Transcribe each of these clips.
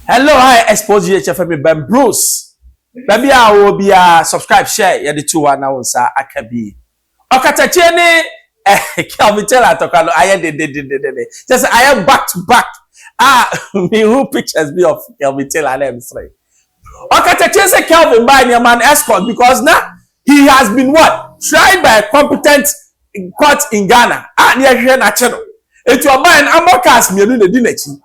Hello, hi, Xposed HFM Ben Bruce. Baby, I will be subscribe, share, ya the two one now, sir. Akabi. Okatakyie ni Kelvin tell atokalo. I de. Just I am back to back. Me who pictures me of Kelvin tell and I'm straight. Okatakyie say Kelvin buy your man escort because now he has been what tried by a competent court in Ghana. Near here na channel. It your man amokas me no di nachi.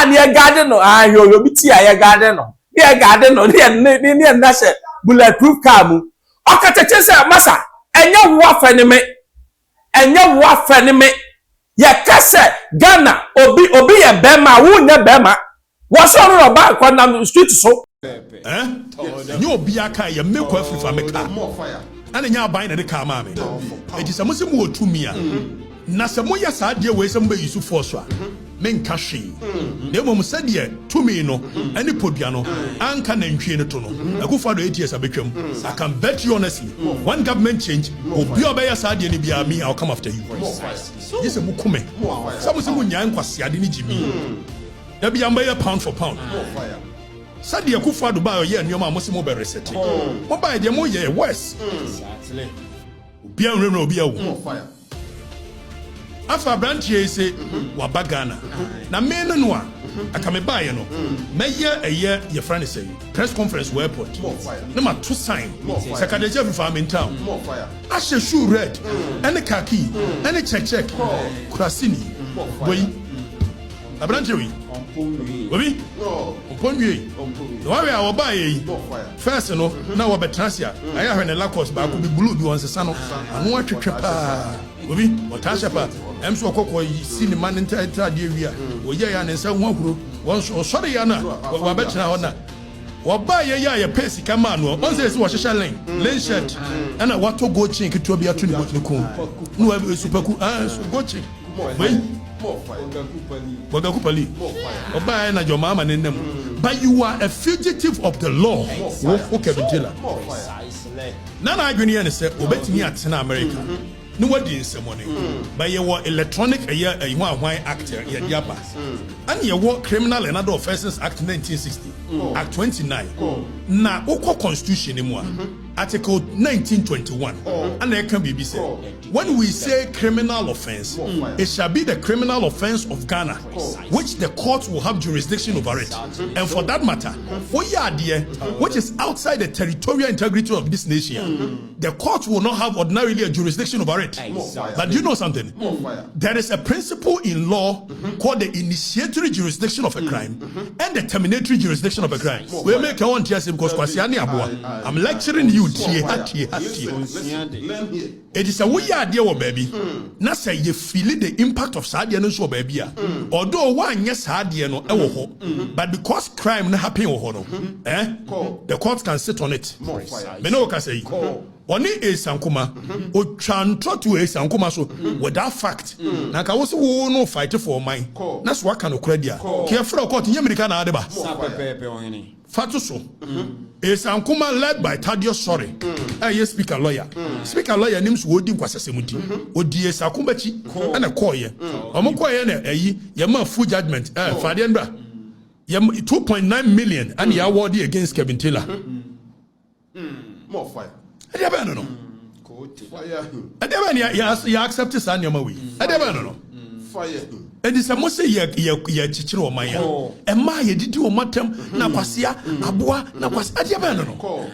Near garden no you be tia garden no. Near garden no near nashe bulletproof car mu. Okatakyie say masa enye wo afenime ye kase Ghana obi ye bema wu nye bema wo so no ba kwa na street so you obi aka ye mekwa Afrifa meka ana nya ban na de ka ma me enti se musi mu otumi a na se mo ya sa de we se mo be yusu force a menka hwe na mom se de tumi no ani podua no anka na ntwe no to no akufa do ATS abetwam I can bet you honestly one government change obi obaya sa de ni bia me I'll come after you yes mu kume some se mu nyan kwase ade ni jimi da bia mba pound for pound Sadia kufa do ba ye nyoma mo se mo be reset mo ba de mo ye worse exactly obi an reno obi awu afa branchie se wa bagana na me no a aka me ba ye no meye ye friend say press conference we airport na ma to sign secretary Afrifa in town ashe shoe red any khaki any check kurasini boy abranchie Obi? Oponwe. No wa we ba yi. First no na wo betrasia. Aya hwe ne Lacos ba ko bi blue bi won sesa no. Anu atwetwe pa. Obi, o tasha pa. Emso okoko yi sinima ne ntata de wi a. O ye ya ne nsa hu ahuro. Won so sori ya na wa betra ho na. Wo ba ye ya ye pesi kama no. Won say wo hwehwe lane shirt. Ana wato go chin keto bi atu ne botne ko. No wa superku so go chin. Wei. Okatakyie. Oba na your mama nenem. But you are a fugitive of the law. Okatakyie. Nana agwini ne say obetimi atena America. No what in ceremony. But you were electronic a year actor ye diaba. And you were Criminal and Other Offences Act 1960. Act 29. Na oko constitution ni Article 1921. And there can be said. When we say criminal offense, it shall be the criminal offense of Ghana, which the court will have jurisdiction over it. And for that matter, which is outside the territorial integrity of this nation, the court will not have ordinarily a jurisdiction over it. But do you know something? There is a principle in law called the initiatory jurisdiction of a crime and the terminatory jurisdiction of a crime. We make a one TS because I'm lecturing you. It is a way idea, baby. Na say you feel the impact of sad so baby. Although one yes hard no but because crime not happen the court can sit on it. Me no can say Oni sankuma o chantro to sankuma so with that fact na ka wo se wo no fight for mine na so aka no kradia ke fra court nyamrika na adeba fatu so sankuma led by Thaddeus Sorry yes speaker lawyer nim so odi nkwasesemuti odi sankuma chi na koye omokoye na ayi ye ma full judgment fade ndra ye 2.9 million and ye award against Kevin Taylor more fire. I don't know. You accept this and your way. I don't know. Fire. And it's a most say ye chichiro maya. And my ye did you matem na kwasia abua na kwas. I don't know.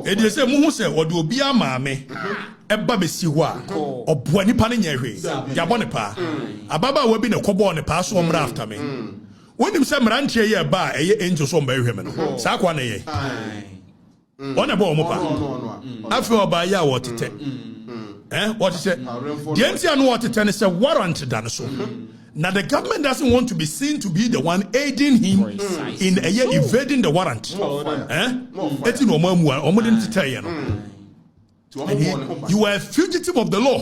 And you say mu say odo obi ama me eba besi ho a obua nipa ne nyehwe ya bone pa ababa we bi ne kobo ne pa so omra after me when him say mrantie ye ba eye angel so mba ehwe me no sa kwa na ye One about Mopa. I feel by ya what it what is it? The NTN what it is a warrant done so. Now the government doesn't want to be seen to be the one aiding him in a year evading the warrant. You are a fugitive of the law.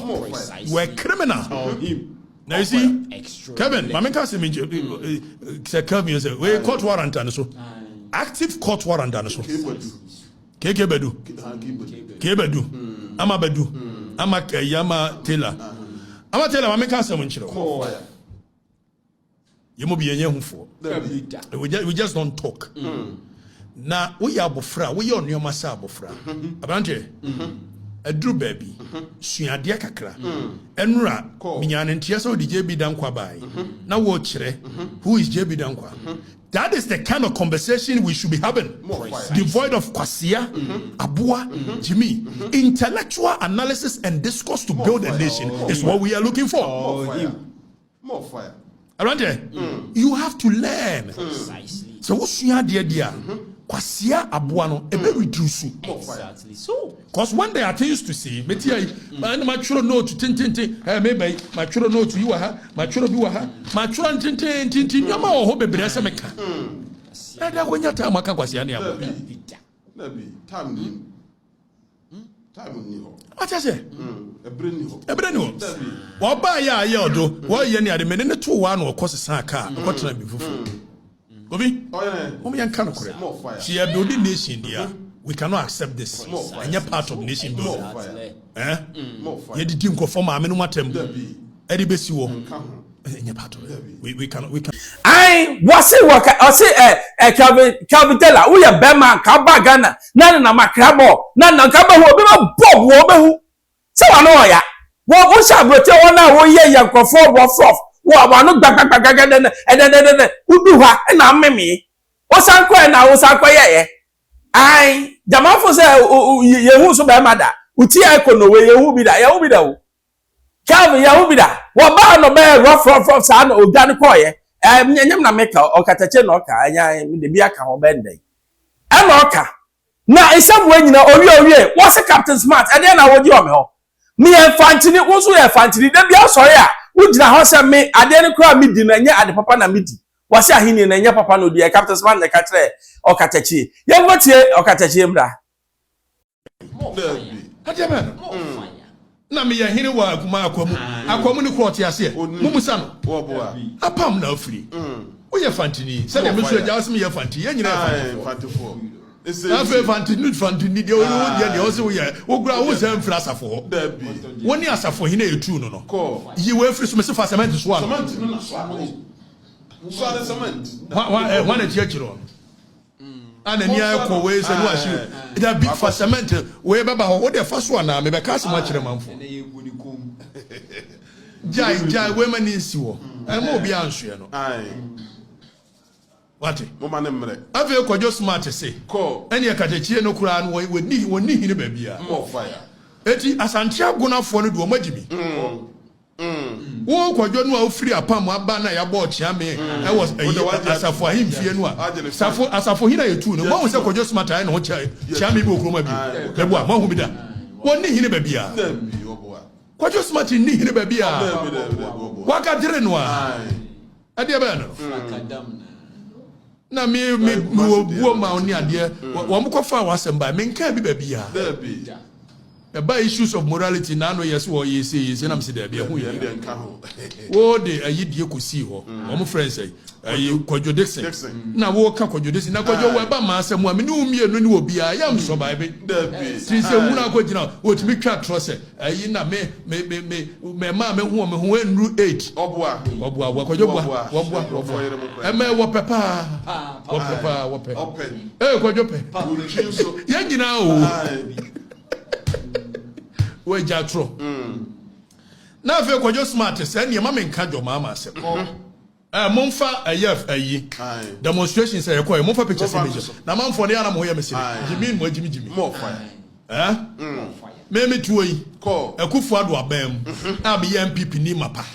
You are a criminal. Now you see, Kelvin, my can't say Kelvin is a court warrant done so. Active court warrant done so. Kebedu. Amabadu. Yama Taylor. Ama Taylor, I make us some. You mo be yenye hufo. We just don't talk. Na we ya bofra, we ya nneoma sa bofra. Abante. Adru baby. Suade kakra. Enura minyane ntia so di JB Dankwa bai. Na wo kire. Who is JB Dankwa? That is the kind of conversation we should be having. Devoid of kwasia, abua, Jimmy. Intellectual analysis and discourse to build a nation is what we are looking for. More fire. Around there, you have to learn. So what's your idea? Kwasia abuano ebe reduce. Exactly. So, because when they are things to see, my children know to tin. Maybe my children know to you my children do my children tin. You ma ho bebre ase meka. Ada kwenya time aka kwasia ne abo. Nabi, time ni ho. What I say? Ebre ni ho. Wo ba ya odo, wo ye ne ade me ne to wa no kosi san aka, ko tena bi fufu. Obi? Oh yeah. Yan kind of correct. She are building nation there. We cannot accept this. And you're part of nation building. You did think of former men matem. Eddie Bessie wo. And you're part of it. We cannot. I was it Kelvin Taylor. We are Bema Kaba Ghana. None na makrabo. None na kaba who be Bob wo. So I know ya. What shall we tell one now? We ye yanko for wa no gbagbagbagbaga den udu ha na mmemi wo sankwa na wo sankwa ye ai jamafo se yehu so be mada uti ikono we yehu bi da wo Kelvin yehu bi da wo ba no be rough sa na ogane koye nyanyam na meka Okatakyie na oka anya me de bi aka ho bendai e na oka na isabu anyina owie wo se Captain Smart e de na wo ji o me ho me enfantini wo so ye enfantini da bi asori a ujina ho se me ade ne kura midi na nya ade papa na midi wase ahini na nya papa no die Captain Smart na ka kire Okatakyie ye votie Okatakyie mra ade man na me ye hini wa akwamu ni kwoti ase mumusa no Wo boa. apam na afiri wo ye fantini se de me so ja wo me ye fantini ye nyina Fantifo. Afe fantini de wo de wo se wo ye wo gura wo se mfira asafo woni asafo hina etu no yi wo afiri so me se fa cement so ano Cement no na so ade cement. Wa na tiachiro ana ni akọ we se no ahiri da big for cement we beba ho wo de fa so ana me be ka se ma kire manfo jai we mani nsi wo e mo obi anhwe no What? Mama ne mre. Ave Kojo Smart say. Ko. Eni Okatakyie no kura no woni hine ba bia. More fire. Eti asante agonafo no do magimi. Wo Kojo no a ofiri apam aba na ya bo chiame. I was asafo ahimfie no a. Asafo hina yetu no. Mo se Kojo Smart ai no ho chiame bi okroma bi. Lebu a mo hu bi da. Woni hine ba bia. Kojo Smart ni hine ba bia. Waka dire no a. Ade ba no. Na me wo ma oni ade wo mkofa wasem me nka bi ba bia ba issues of morality na no yes wo yes na mse da bia hu ye nka ho wo de ayidie kosi ho wo mo friends ayi Kojo Dixon na wo ka Kojo Dixon na Kojo wo ba ma asem a me ni umienu ni obi a yam so ba be ti se hu na ko gina wo ti mi twa trose ayi na me ma me hu enru 8 oboa wo Kojo boa e me wo pepa wo pe Kojo pe ye gina o we jatro na fe Kojo Smart se ne ma me nka jo mama se monfa ayi demonstrations say ko monfa pictures image na manfo ne ana mo ye mesiri jimi more fire me tuo yi Akufo ado abam abi MPP ni mapa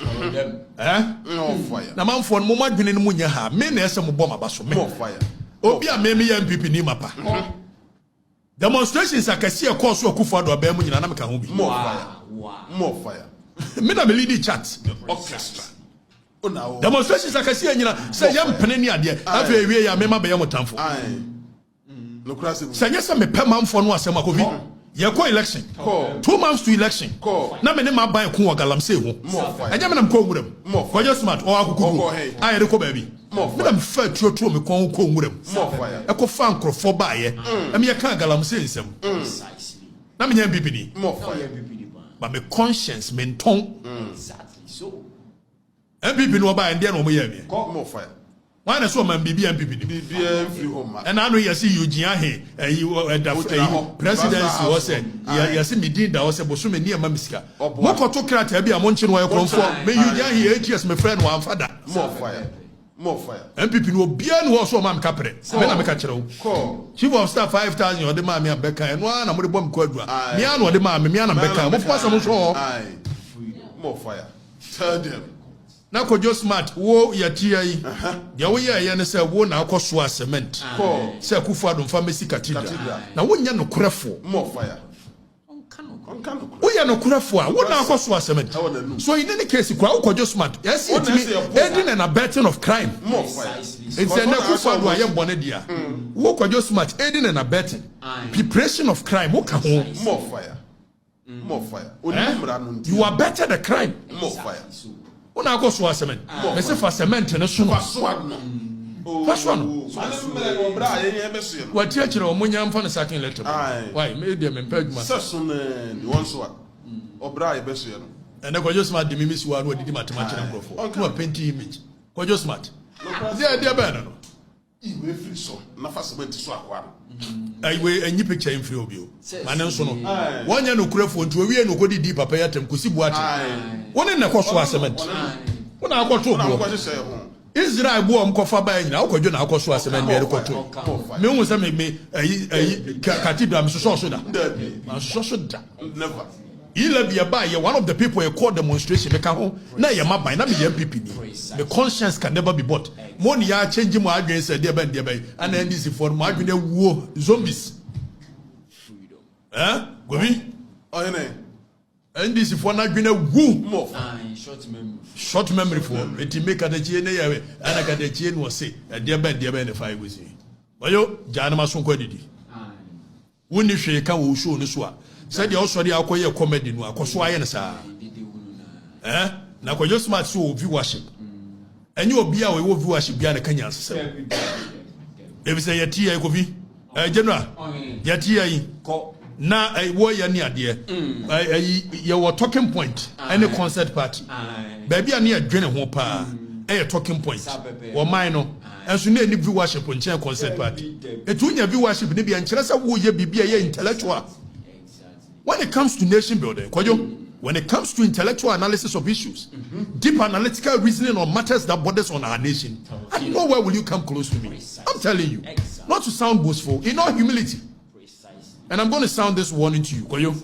more fire na manfo no mo madwene no munya ha me na ese mo bom abaso me more fire obi a me MPP ni mapa demonstrations akasi e course Akufo ado abam nyina na me ka ho bi more fire me na me lead chat orchestra demonstrations akasi anyina say yam pene ni ade afa ewie ya me ma be yam tamfo no krase say yes me pe manfo no asem akobi ye ko election 2 months to election na me ne ma ban ko galamse ho anya me nam ko nwuram Kojo Smart o akukuku aye de ko ba bi me nam fa tuo me ko nwuram e ko fa nkrofo ba ye e me ye kan galamse nsem na me nya bibini more fire but me conscience me nton Exactly. So MPP no buy and then no me. More fire. Why na so man bibi MPP ni. Bibi free home. And I know you see Eugene Ahe, you presidency was said. You see me did that was a bosom near Mamiska. What autocrat be a monchen where come from? May Eugene Ahe 8 years, my friend, one father. More fire. More fire. MPP no bien was so mam capre. When I make a chero. She was start 5,000 or the mammy and Becca and one I'm with the bomb quadra. Mian or the mammy, Mian and Becca. What was I'm sure? More fire. Tell them. Now could just smart, wo ya tia yi. Ya wo ya ya ne se wo na akoswa cement. Se Akufo Addo pharmacy cathedral. Na wo nya no korafo. More fire. Wo ya no korafo a wo na akoswa cement. So in any case kwa wo just smart. Yes it me aiding and abetting of crime. More fire. It's a Akufo Addo ayem bone dia. Wo just smart aiding and abetting. Preparation of crime wo ka ho. More fire. More fire. You are better the crime. More fire. Una akoswa cement. Me se fa cement ne so no. Fashion. What teacher or Munyam for the second letter? Why, maybe I'm impaired myself. One so. Obra, Bession. And I got just smart, the miss one who did mathematics and for. No painting image. Got just smart. Dear Banner. You free so. Nafasament to swap one. I weigh any picture in free of you. Manansono. 1 year no crefon to a real no good deep paper at him, Kusibuat. One in the Koswa cement. When I got to Israel bo mkofa ba nyina akwadwo na akoswa asem na rekoto me hu se me cathedral am so da never ila bia ba ye one of the people call demonstration me ka ho na ye maban na me MPP ni the conscience can never be bought money ya change mo adwen se de ban and NDC for mo adwen wuo zombies freedom gobi oyene NDC for na adwen wu more short memory for it make a chain and I got the chain was say a dear bed the 5 with you. Well, Janama son quality. When you shake can show this one. Said you also the acquire comedy no akoswa ye nsa. Na ko just smart so viewership. And you be our viewership bia na Kenya say. If say ya tia ko vi. General. Ya tia yi. Na wo ya ni ade your talking point any concert party baby ani adwene ho pa talking point wo man no enso na ni viewership nche concert party etu nya viewership ne bia nkyere sa wo ye bibia ye intellectual when it comes to nation building kwajo when it comes to intellectual analysis of issues deep analytical reasoning on matters that borders on our nation and nowhere will you come close to me. I'm telling you, not to sound boastful, in all humility. And I'm going to sound this warning to you. Koyo.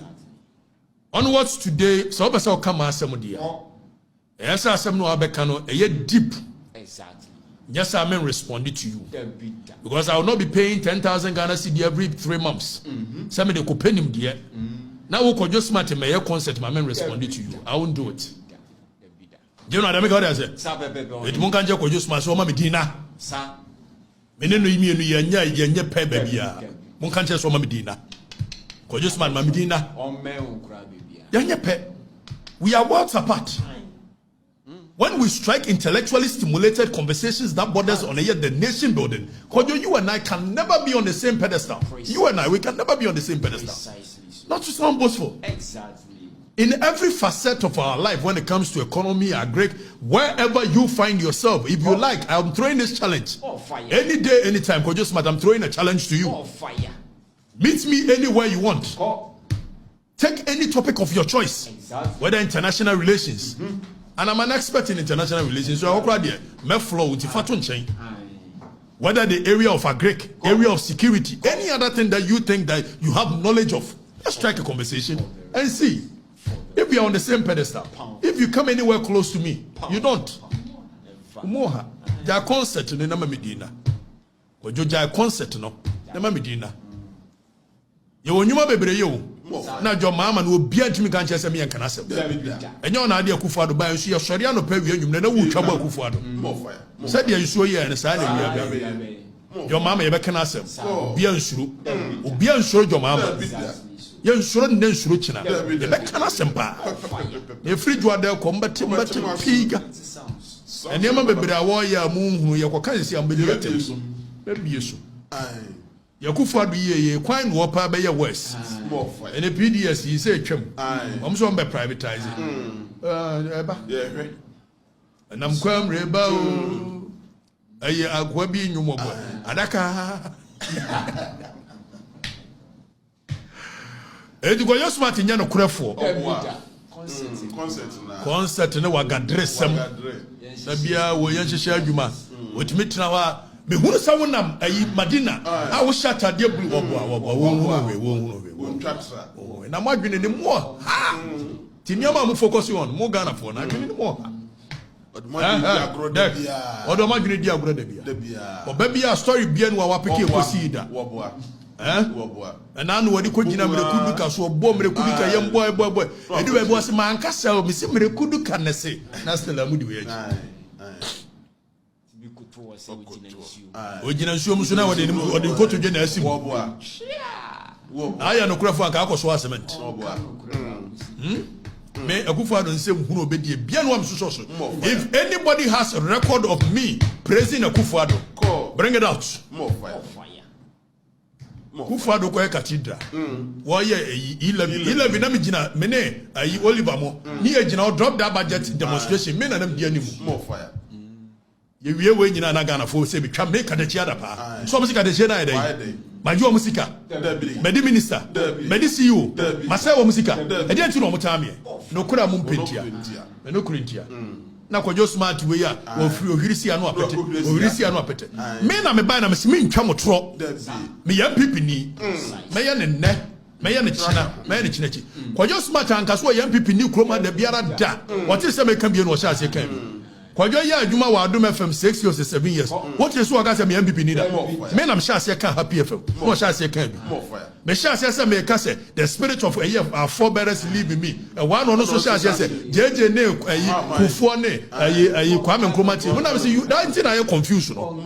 Onwards today, so I'll come and say, yes, I say no abekano. Deep. Exactly. Yes, I mean responding to you because I will not be paying 10,000 Ghana cedi every 3 months. Some of the could pay him there. Now we could just smart my concert. My man responding to you. I won't do it. Do you know what I mean? What I say? It won't can't just smart so mama dina. Sir. Meneno imi enu yenye pe baby ya. Won't can't just so mama dina. Just man, Mammy Dina. We are worlds apart. When we strike intellectually stimulated conversations that borders on the nation building, you and I can never be on the same pedestal. You and I, we can never be on the same pedestal. Not to sound boastful. Exactly. In every facet of our life, when it comes to economy, agri, wherever you find yourself, if you like, I'm throwing this challenge. Any day, anytime, I'm throwing a challenge to you. Meet me anywhere you want. Take any topic of your choice, whether international relations. And I'm an expert in international relations. So whether the area of agric, area of security, any other thing that you think that you have knowledge of, let's strike a conversation and see if we are on the same pedestal. If you come anywhere close to me, you don't. Umoha, their concert in the Medina. Or your concert no, the Medina. You won't bebre you. Now your mama will be at me can't just me and can answer. And you're not Akufo Addo by you sorry no pay you never will trouble Akufo Addo. Said you saw here and sign your mama you can answer. Be unsure. Be unsure your mama. You're unsure and then sure china. You can answer. The free draw there combat pig. And your mama bebre warrior moon who you can see unbelievable. Maybe you so. Akufo Addo ye kwan wo pa be ye west and the PDS he say twem am so be privatize nam kwam reba o ayi agwa bi nyumobo adaka edi go yosmat nya no kurefo concert na wagadre sem na bia wo yan hyehyɛ adwuma wotimi tena wa me hunu sa wonam ayi madina a wo shata de blu wo na mo adwene ne mo ha ti niama mo focus on mo Ghana for na adwene ne mo odo ma dwene di agro da bia oba bia story bia no wa peke ekosi da na no wadi ko gina mrekudu ka so bo mrekudu ka yem boy edi we bo se man kasa o mi se mrekudu ka ne se na stela mu di we aji o gina nsuo mu so na wadi ko to gina asim aya no kurafo aka akoso cement me Akufo-Addo nsem hunu obedie bia no am so. If anybody has a record of me praising Akufo-Addo, bring it out. More fire. Akufo-Addo ko e cathedral wo ye 11 na me gina me ne ayi Oliver mo ni e gina drop that budget demonstration me na nam dia ni mu More fire. ye wie we nyina na Ghana fo se bi twa me kadachia da pa so mo sika kadachia na e dai majo mo sika medi minister medi CEO masa wo mo sika e dey nti no mo taame no kura mo mpentia me no kurintia na kwajo smart we ya wo free ohirisi anu apete ohirisi anu apete me na me ba na me simi ntwa mo tro me ya pipini me ya ne me ya ne china me ya ne chinachi kwajo smart anka so ya pipini kroma da biara da what is me kan bi no sha se kan kwajo ya adwuma wa Adom FM 6 years 7 years what is so aka me ya pipini da me na me sha se kan Happy FM no sha se kan bi me sha se me ka se the spirit of our forebears live in me one no so sha se jeje ne Kufuor ne ayi Kwame Nkrumah ti mo na me say you that thing na you confuse no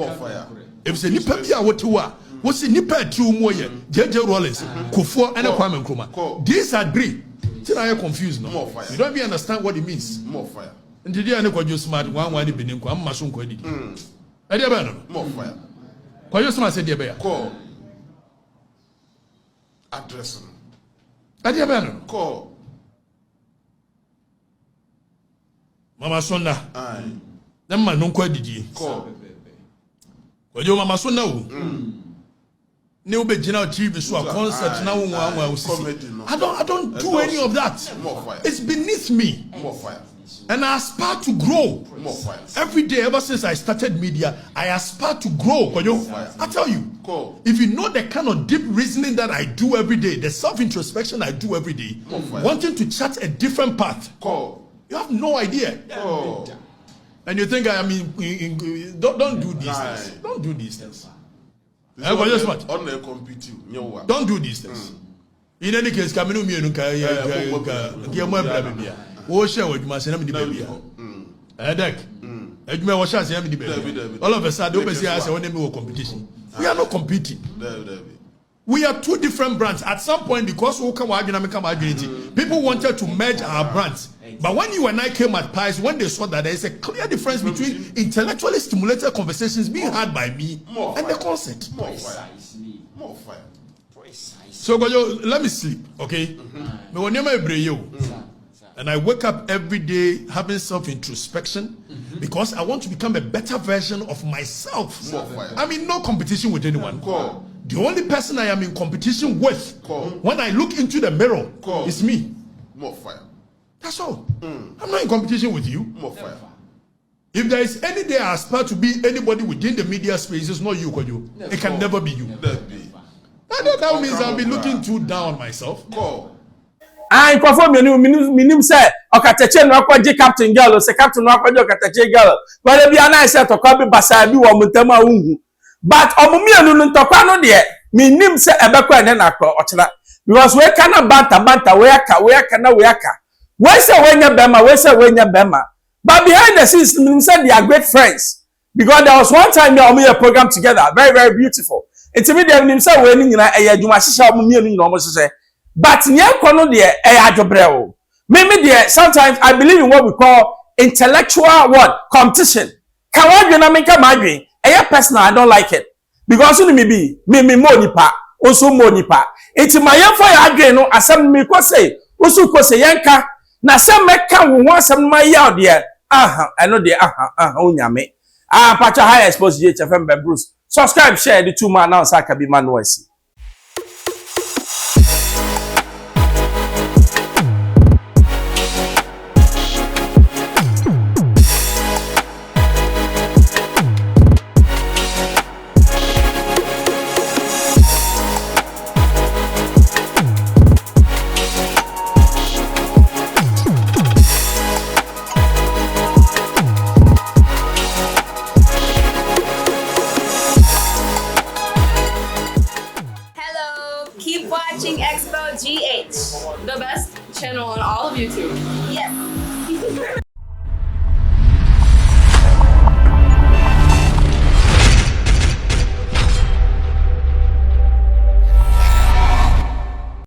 if say nipa bia wotewa wo si nipa ti umo ye jeje Rollins Kufuor and Kwame Nkrumah these are three thing na you confuse no you don't even understand what it means More fire. ndidi ane kwajo smart wan benin kwa amma so nkwa didi e dey be no More fire. kwajo smart say dey be ya Call. Addressing. e dey be no Call. mama sonna Aye. na ma no nkwa didi Call. kwajo mama sonna wo ne obe gina TV so a concert na wo nwa I don't do any of that. More fire. It's beneath me. More fire. And I aspire to grow. More fire. Every day, ever since I started media, I aspire to grow. I tell you, Cool. if you know the kind of deep reasoning that I do every day, the self-introspection I do every day, wanting to chart a different path, Call. you have no idea. Oh. And you think, I mean, don't do these things. Don't do these things. On the compete you. Don't do these things. In any case, come in here, wo share with my son, baby. Deck. All of a sudden, I say, when competition. We are not competing. We are two different brands. At some point, because people wanted to merge our brands. But when you and I came at Pies, when they saw that there is a clear difference between intellectually stimulated conversations being had by me and the concert. More fire. More fire. So, let me sleep, okay? And I wake up every day having self-introspection because I want to become a better version of myself. I'm in no competition with anyone. The only person I am in competition with when I look into the mirror is me. More fire. That's all. I'm not in competition with you. More fire. If there is any day I aspire to be anybody within the media space, it's not you, Kojo. It can never be you. That means I'll be looking too down on myself. I perform minim say Okatakyie no akwaje captain girl say captain no akwaje Okatakyie girl but e bia na say tokwa be basa bi wo mutam a unhu but omumienu no tokwa no de minim say ebekwa ne na akọ ochira because we kana banta we aka we say we nya bema but behind the scenes minim say they are great friends because there was one time they omuye program together very very beautiful intermediate minim say we ni nyina adwuma hihya omumienu nyina omo hihye. But nyekono de ajobreo. Maybe there sometimes I believe in what we call intellectual competition. Can one na make madwin? Personal I don't like it. Because you me mo nipa, also mo nipa. Enti mayen for ya adwin no asem me ko say, osu ko say yanka na sem meka wo asem ma ya de I know the onyame. Pacha high exposed GHFM by Bruce. Subscribe, share the 2 man now, Sakabi Manuesi. Keep watching Xposed GH, the best channel on all of YouTube. Yes.